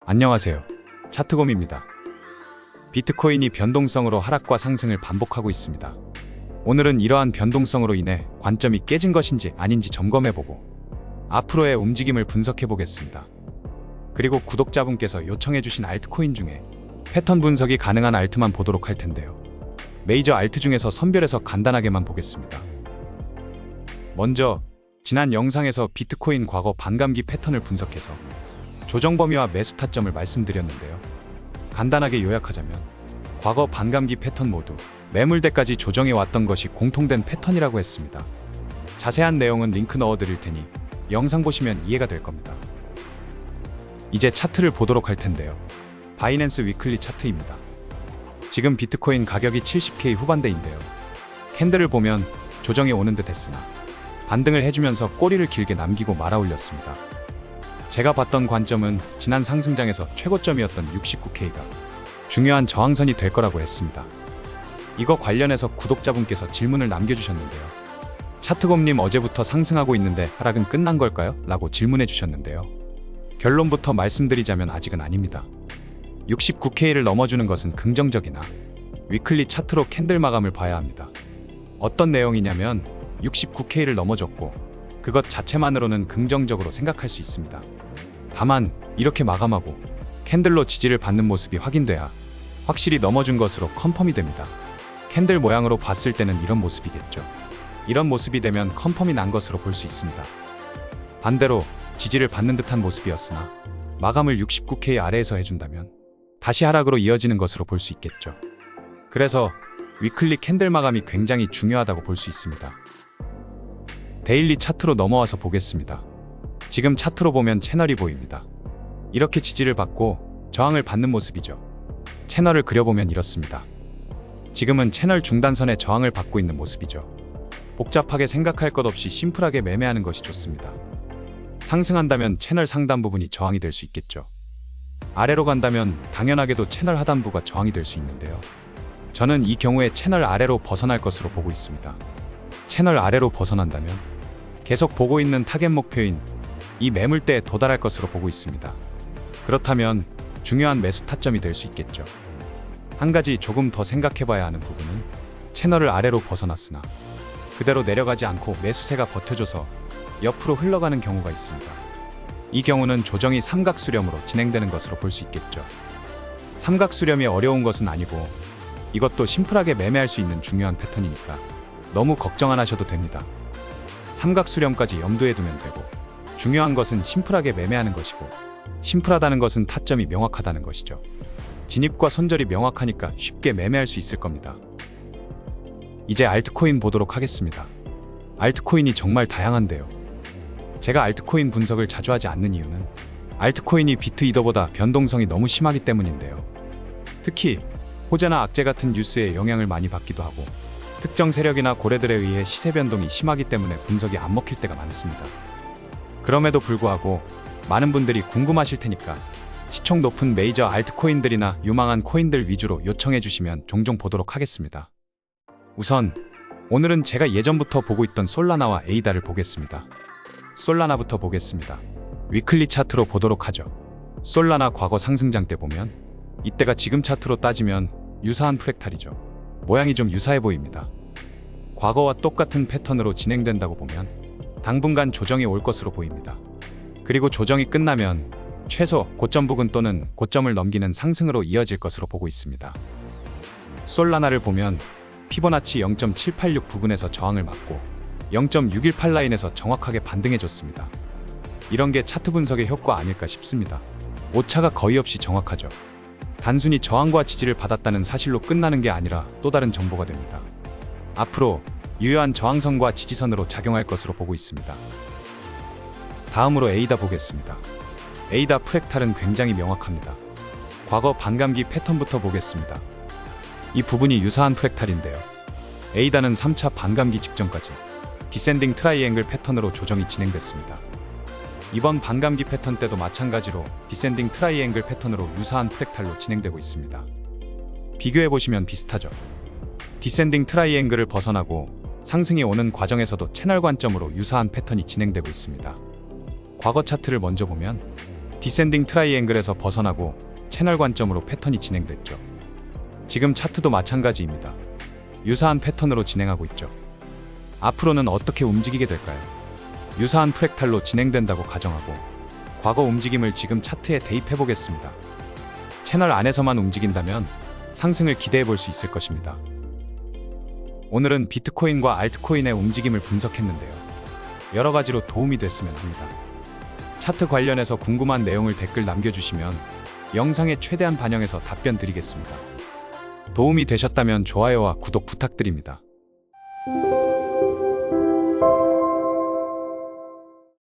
안녕하세요. 차트곰입니다. 비트코인이 변동성으로 하락과 상승을 반복하고 있습니다. 오늘은 이러한 변동성으로 인해 관점이 깨진 것인지 아닌지 점검해보고 앞으로의 움직임을 분석해보겠습니다. 그리고 구독자분께서 요청해주신 알트코인 중에 패턴 분석이 가능한 알트만 보도록 할 텐데요. 메이저 알트 중에서 선별해서 간단하게만 보겠습니다. 먼저 지난 영상에서 비트코인 과거 반감기 패턴을 분석해서 조정 범위와 매수 타점을 말씀드렸는데요. 간단하게 요약하자면 과거 반감기 패턴 모두 매물대까지 조정해 왔던 것이 공통된 패턴이라고 했습니다. 자세한 내용은 링크 넣어드릴 테니 영상 보시면 이해가 될 겁니다. 이제 차트를 보도록 할 텐데요. 바이낸스 위클리 차트입니다. 지금 비트코인 가격이 70K 후반대인데요. 캔들을 보면 조정이 오는 듯 했으나 반등을 해주면서 꼬리를 길게 남기고 말아 올렸습니다. 제가 봤던 관점은 지난 상승장에서 최고점이었던 69K가 중요한 저항선이 될 거라고 했습니다. 이거 관련해서 구독자분께서 질문을 남겨주셨는데요. 차트곰님 어제부터 상승하고 있는데 하락은 끝난 걸까요? 라고 질문해 주셨는데요. 결론부터 말씀드리자면 아직은 아닙니다. 69K를 넘어주는 것은 긍정적이나 위클리 차트로 캔들 마감을 봐야 합니다. 어떤 내용이냐면 69K를 넘어줬고 그것 자체만으로는 긍정적으로 생각할 수 있습니다. 다만 이렇게 마감하고 캔들로 지지를 받는 모습이 확인돼야 확실히 넘어준 것으로 컨펌이 됩니다. 캔들 모양으로 봤을 때는 이런 모습이겠죠. 이런 모습이 되면 컨펌이 난 것으로 볼 수 있습니다. 반대로 지지를 받는 듯한 모습이었으나 마감을 69K 아래에서 해준다면 다시 하락으로 이어지는 것으로 볼 수 있겠죠. 그래서 위클리 캔들 마감이 굉장히 중요하다고 볼 수 있습니다. 데일리 차트로 넘어와서 보겠습니다. 지금 차트로 보면 채널이 보입니다. 이렇게 지지를 받고 저항을 받는 모습이죠. 채널을 그려보면 이렇습니다. 지금은 채널 중단선에 저항을 받고 있는 모습이죠. 복잡하게 생각할 것 없이 심플하게 매매하는 것이 좋습니다. 상승한다면 채널 상단 부분이 저항이 될 수 있겠죠. 아래로 간다면 당연하게도 채널 하단부가 저항이 될 수 있는데요. 저는 이 경우에 채널 아래로 벗어날 것으로 보고 있습니다. 채널 아래로 벗어난다면 계속 보고 있는 타겟 목표인 이 매물대에 도달할 것으로 보고 있습니다. 그렇다면 중요한 매수 타점이 될 수 있겠죠. 한 가지 조금 더 생각해봐야 하는 부분은 채널을 아래로 벗어났으나 그대로 내려가지 않고 매수세가 버텨줘서 옆으로 흘러가는 경우가 있습니다. 이 경우는 조정이 삼각수렴으로 진행되는 것으로 볼 수 있겠죠. 삼각수렴이 어려운 것은 아니고 이것도 심플하게 매매할 수 있는 중요한 패턴이니까 너무 걱정 안 하셔도 됩니다. 삼각수렴까지 염두에 두면 되고 중요한 것은 심플하게 매매하는 것이고 심플하다는 것은 타점이 명확하다는 것이죠. 진입과 손절이 명확하니까 쉽게 매매할 수 있을 겁니다. 이제 알트코인 보도록 하겠습니다. 알트코인이 정말 다양한데요. 제가 알트코인 분석을 자주 하지 않는 이유는 알트코인이 비트이더보다 변동성이 너무 심하기 때문인데요. 특히 호재나 악재 같은 뉴스에 영향을 많이 받기도 하고 특정 세력이나 고래들에 의해 시세 변동이 심하기 때문에 분석이 안 먹힐 때가 많습니다. 그럼에도 불구하고 많은 분들이 궁금하실 테니까 시총 높은 메이저 알트코인들이나 유망한 코인들 위주로 요청해 주시면 종종 보도록 하겠습니다. 우선 오늘은 제가 예전부터 보고 있던 솔라나와 에이다를 보겠습니다. 솔라나부터 보겠습니다. 위클리 차트로 보도록 하죠. 솔라나 과거 상승장 때 보면 이때가 지금 차트로 따지면 유사한 프랙탈이죠. 모양이 좀 유사해 보입니다. 과거와 똑같은 패턴으로 진행된다고 보면 당분간 조정이 올 것으로 보입니다. 그리고 조정이 끝나면 최소 고점 부근 또는 고점을 넘기는 상승으로 이어질 것으로 보고 있습니다. 솔라나를 보면 피보나치 0.786 부근에서 저항을 맞고 0.618 라인에서 정확하게 반등해줬습니다. 이런 게 차트 분석의 효과 아닐까 싶습니다. 오차가 거의 없이 정확하죠. 단순히 저항과 지지를 받았다는 사실로 끝나는 게 아니라 또 다른 정보가 됩니다. 앞으로 유효한 저항선과 지지선으로 작용할 것으로 보고 있습니다. 다음으로 에이다 보겠습니다. 에이다 프랙탈은 굉장히 명확합니다. 과거 반감기 패턴부터 보겠습니다. 이 부분이 유사한 프랙탈인데요. 에이다는 3차 반감기 직전까지 디센딩 트라이앵글 패턴으로 조정이 진행됐습니다. 이번 반감기 패턴 때도 마찬가지로 디센딩 트라이앵글 패턴으로 유사한 프랙탈로 진행되고 있습니다. 비교해보시면 비슷하죠. 디센딩 트라이앵글을 벗어나고 상승이 오는 과정에서도 채널 관점으로 유사한 패턴이 진행되고 있습니다. 과거 차트를 먼저 보면 디센딩 트라이앵글에서 벗어나고 채널 관점으로 패턴이 진행됐죠. 지금 차트도 마찬가지입니다. 유사한 패턴으로 진행하고 있죠. 앞으로는 어떻게 움직이게 될까요? 유사한 프랙탈로 진행된다고 가정하고 과거 움직임을 지금 차트에 대입해 보겠습니다. 채널 안에서만 움직인다면 상승을 기대해 볼 수 있을 것입니다. 오늘은 비트코인과 알트코인의 움직임을 분석했는데요. 여러 가지로 도움이 됐으면 합니다. 차트 관련해서 궁금한 내용을 댓글 남겨주시면 영상에 최대한 반영해서 답변 드리겠습니다. 도움이 되셨다면 좋아요와 구독 부탁드립니다.